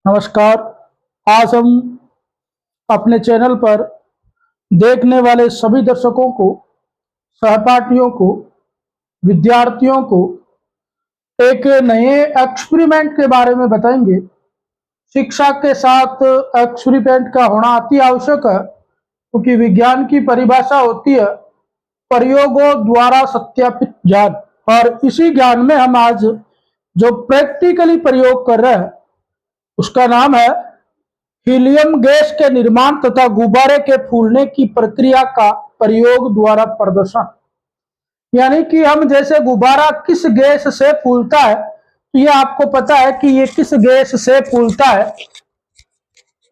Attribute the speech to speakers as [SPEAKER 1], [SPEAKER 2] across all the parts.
[SPEAKER 1] नमस्कार। आज हम अपने चैनल पर देखने वाले सभी दर्शकों को, सहपाठियों को, विद्यार्थियों को एक नए एक्सपेरिमेंट के बारे में बताएंगे। शिक्षा के साथ एक्सपेरिमेंट का होना अति आवश्यक है, क्योंकि विज्ञान की परिभाषा होती है प्रयोगों द्वारा सत्यापित ज्ञान। और इसी ज्ञान में हम आज जो प्रैक्टिकली प्रयोग कर रहे हैं उसका नाम है हीलियम गैस के निर्माण तथा गुब्बारे के फूलने की प्रक्रिया का प्रयोग द्वारा प्रदर्शन। यानी कि हम जैसे गुब्बारा किस गैस से फूलता है, तो ये आपको पता है कि ये किस गैस से फूलता है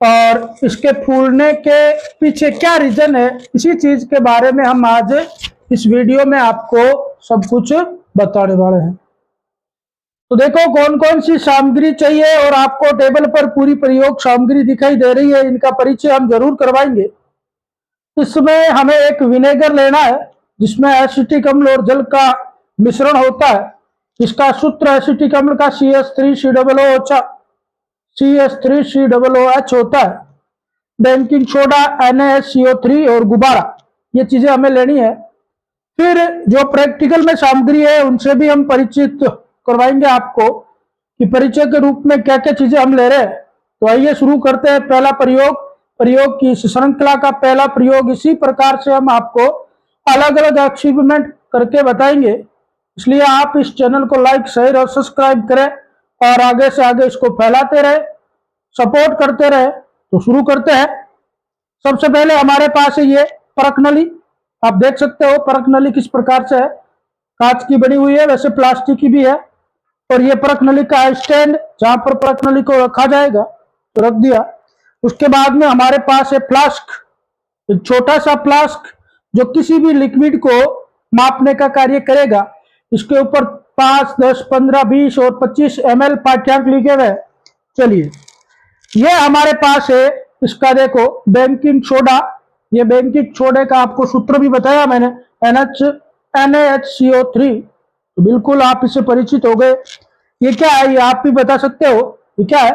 [SPEAKER 1] और इसके फूलने के पीछे क्या रीजन है, इसी चीज के बारे में हम आज इस वीडियो में आपको सब कुछ बताने वाले हैं। तो देखो कौन कौन सी सामग्री चाहिए, और आपको टेबल पर पूरी प्रयोग सामग्री दिखाई दे रही है, इनका परिचय हम जरूर करवाएंगे। इसमें हमें एक विनेगर लेना है जिसमें एसिटिक अम्ल और जल का मिश्रण होता है। इसका सूत्र एसिटिक अम्ल का CH3COOH होता है। बेकिंग सोडा NaSCO3 और गुब्बारा, ये चीजें हमें लेनी है। फिर जो प्रैक्टिकल में सामग्री है उनसे भी हम परिचित करवाएंगे आपको कि परिचय के रूप में क्या क्या चीजें हम ले रहे हैं। तो आइए शुरू करते हैं पहला प्रयोग की इस श्रृंखला का पहला प्रयोग। इसी प्रकार से हम आपको अलग अलग एक्सपेरिमेंट करके बताएंगे, इसलिए आप इस चैनल को लाइक, शेयर और सब्सक्राइब करें और आगे से आगे इसको फैलाते रहे, सपोर्ट करते रहे। तो शुरू करते हैं। सबसे पहले हमारे पास है ये परख नली। आप देख सकते हो परख नली किस प्रकार से है, कांच की बनी हुई है, वैसे प्लास्टिक की भी है। और ये परख नली का स्टैंड जहां पर परख नली को रखा जाएगा, तो रख दिया। उसके बाद में हमारे पास है फ्लास्क, एक छोटा सा फ्लास्क जो किसी भी लिक्विड को मापने का कार्य करेगा। इसके ऊपर 5, 10, 15, 20 और 25 ml पाठ्यांक लिखे हुए। चलिए, ये हमारे पास है। इसका देखो बेकिंग सोडा, ये बेकिंग सोडे का आपको सूत्र भी बताया मैंने, NaHCO3। तो बिल्कुल आप इससे परिचित हो गए। ये क्या है, ये आप भी बता सकते हो ये क्या है?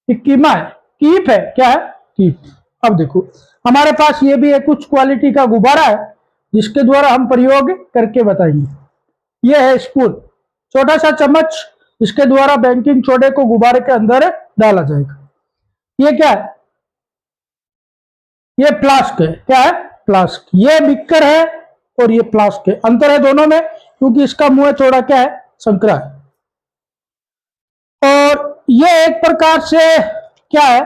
[SPEAKER 1] ये कीमा है, कीप है। क्या है? कीप। अब देखो हमारे पास ये भी एक उच्च क्वालिटी का गुब्बारा है जिसके द्वारा हम प्रयोग करके बताएंगे। ये है स्पून, छोटा सा चम्मच, इसके द्वारा बेकिंग सोडे को गुब्बारे के अंदर डाला जाएगा। ये क्या है? ये फ्लास्क है। क्या है? फ्लास्क। ये बिकर है और ये फ्लास्क है। अंतर है दोनों में क्योंकि इसका मुंह थोड़ा क्या है, संकरा है। और ये एक प्रकार से क्या है,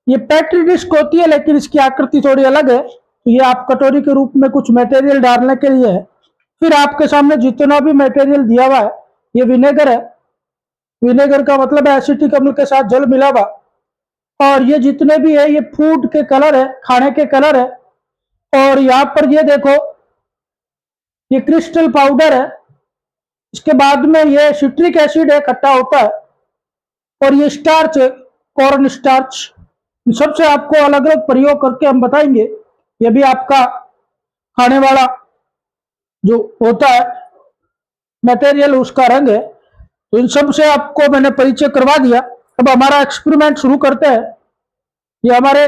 [SPEAKER 1] ये पेट्री डिस्क होती है लेकिन इसकी आकृति थोड़ी अलग है। तो ये आप कटोरी के रूप में कुछ मटेरियल डालने के लिए है। फिर आपके सामने जितना भी मटेरियल दिया हुआ है, ये विनेगर है। विनेगर का मतलब है एसिटिक अम्ल के साथ जल मिला हुआ। और ये जितने भी है ये फूड के कलर है, खाने के कलर है। और यहाँ पर ये देखो ये क्रिस्टल पाउडर है। इसके बाद में ये सिट्रिक एसिड है, खट्टा होता है। और ये स्टार्च है, कॉर्न स्टार्च। सबसे आपको अलग अलग प्रयोग करके हम बताएंगे। ये भी आपका खाने वाला जो होता है मटेरियल, उसका रंग है। तो इन सब से आपको मैंने परिचय करवा दिया। अब हमारा एक्सपेरिमेंट शुरू करते हैं। ये हमारे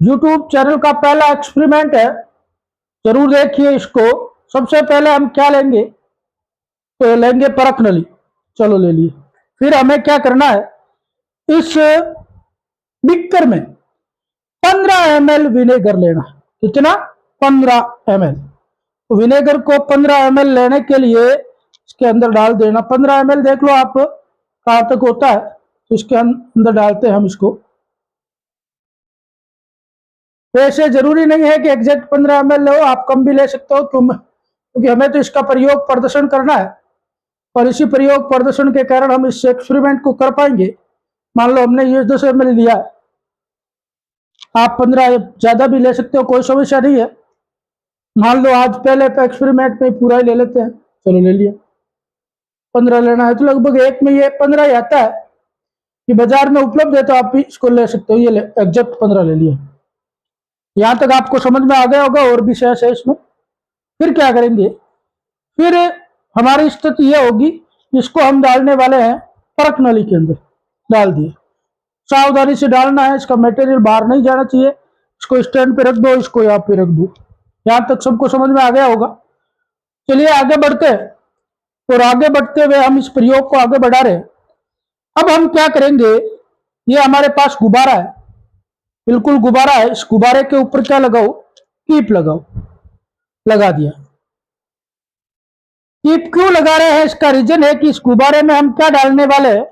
[SPEAKER 1] YouTube चैनल का पहला एक्सपेरिमेंट है, जरूर देखिए इसको। सबसे पहले हम क्या लेंगे, तो लेंगे परख नली। चलो ले लिए। फिर हमें क्या करना है, इस बिकर में 15 ml विनेगर लेना। कितना? 15 ml। तो विनेगर को 15 ml लेने के लिए इसके अंदर डाल देना। 15 ml देख लो आप कहां तक होता है, तो इसके अंदर डालते हैं हम इसको। वैसे जरूरी नहीं है कि एग्जैक्ट 15 ml लो, आप कम भी ले सकते हो, क्योंकि हमें तो इसका प्रयोग प्रदर्शन करना है। और इसी प्रयोग प्रदर्शन के कारण हम इस एक्सपेरिमेंट को कर पाएंगे। मान लो हमने ये 10 ml लिया, आप 15 ज्यादा भी ले सकते हो, कोई समस्या नहीं है। मान लो आज पहले एक्सपेरिमेंट में पूरा ही ले लेते हैं। चलो ले लिया। 15 लेना है तो लगभग एक में ये 15 ही आता है। कि बाजार में उपलब्ध है तो आप भी इसको ले सकते हो। ये एग्जैक्ट 15 ले लिया। यहां तक आपको समझ में आ गया होगा, और भी शेष है इसमें। फिर क्या करेंगे, फिर हमारी स्थिति यह होगी, इसको हम डालने वाले हैं परख नली के अंदर। डाल दिए। सावधानी से डालना है, इसका मटेरियल बाहर नहीं जाना चाहिए। इसको स्टैंड पे रख दो, इसको यहाँ पे रख दो। यहां तक सबको समझ में आ गया होगा। चलिए आगे बढ़ते हैं, और आगे बढ़ते हुए हम इस प्रयोग को आगे बढ़ा रहे हैं। अब हम क्या करेंगे, ये हमारे पास गुब्बारा है, बिल्कुल गुब्बारा है। इस गुब्बारे के ऊपर क्या लगाओ, कीप लगाओ। लगा दिया। कीप क्यों लगा रहे हैं, इसका रीजन है कि इस गुब्बारे में हम क्या डालने वाले हैं,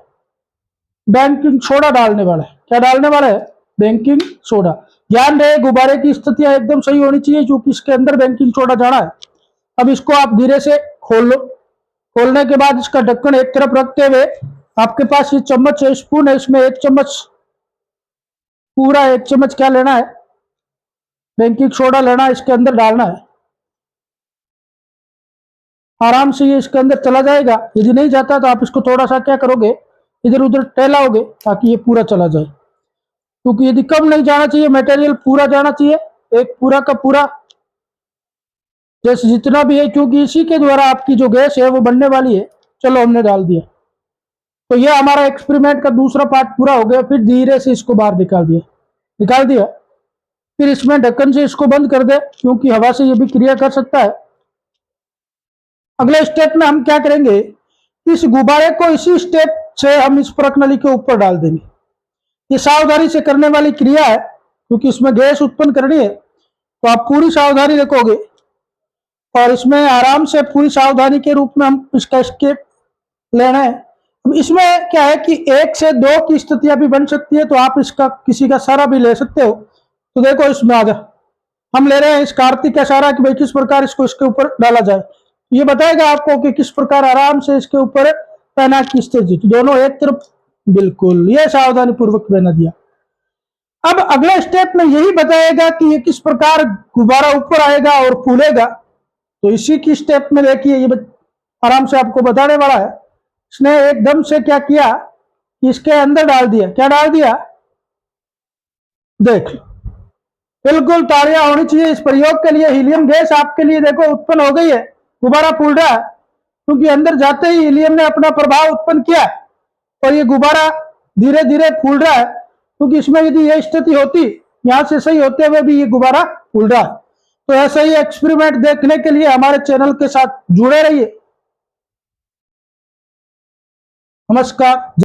[SPEAKER 1] बेकिंग सोडा डालने वाला है। क्या डालने वाला है, बेकिंग सोडा। ध्यान रहे गुब्बारे की स्थितियां एकदम सही होनी चाहिए, क्योंकि इसके अंदर बेकिंग सोडा जाना है। अब इसको आप धीरे से खोल लो। खोलने के बाद इसका ढक्कन एक तरफ रखते हुए, आपके पास ये चम्मच है, स्पून है, इसमें एक चम्मच, पूरा एक चम्मच क्या लेना है, बेकिंग सोडा लेना है, इसके अंदर डालना है। आराम से ये इसके अंदर चला जाएगा। यदि नहीं जाता तो आप इसको थोड़ा सा क्या करोगे, इधर उधर टहलाओगे, ताकि ये पूरा चला जाए। क्योंकि यदि कम नहीं जाना चाहिए, मटेरियल पूरा जाना चाहिए, एक पूरा का पूरा, जैसे जितना भी है, क्योंकि इसी के द्वारा आपकी जो गैस है वो बनने वाली है। चलो हमने डाल दिया। तो ये हमारा एक्सपेरिमेंट का दूसरा पार्ट पूरा हो गया। फिर धीरे से इसको बाहर निकाल दिया। फिर इसमें ढक्कन से इसको बंद कर दे, क्योंकि हवा से ये भी क्रिया कर सकता है। अगले स्टेप में हम क्या करेंगे, इस गुब्बारे को इसी स्टेप से हम इस प्रणाली के ऊपर डाल देंगे। ये सावधानी से करने वाली क्रिया है, क्योंकि इसमें गैस उत्पन्न करनी है, तो आप पूरी सावधानी रखोगे। और इसमें आराम से पूरी सावधानी के रूप में हम इसका स्टेप लेना है। अब इसमें क्या है कि 1 से 2 की स्थितियां भी बन सकती है, तो आप इसका किसी का सहारा भी ले सकते हो। तो देखो इसमें आगे हम ले रहे हैं इस कार्तिक का सहारा, कि भाई किस प्रकार इसको इसके ऊपर डाला जाए। ये बताएगा आपको कि किस प्रकार आराम से इसके ऊपर पहना की स्थिति, तो दोनों एक तरफ, बिल्कुल ये सावधानी पूर्वक बना दिया। अब अगले स्टेप में यही बताएगा कि ये किस प्रकार गुब्बारा ऊपर आएगा और फूलेगा। तो इसी की स्टेप में देखिए, ये आराम से आपको बताने वाला है। इसने एकदम से क्या किया, इसके अंदर डाल दिया। क्या डाल दिया, देख लो, बिल्कुल तालियां होनी चाहिए इस प्रयोग के लिए। हीलियम गैस आपके लिए देखो उत्पन्न हो गई है, गुब्बारा फूल रहा है, क्योंकि अंदर जाते ही हीलियम ने अपना प्रभाव उत्पन्न किया, और ये गुब्बारा धीरे धीरे फूल रहा है। क्योंकि इसमें यदि यह स्थिति होती, यहां से सही होते हुए भी ये गुब्बारा फूल रहा है। तो ऐसा ही एक्सपेरिमेंट देखने के लिए हमारे चैनल के साथ जुड़े रहिए। नमस्कार।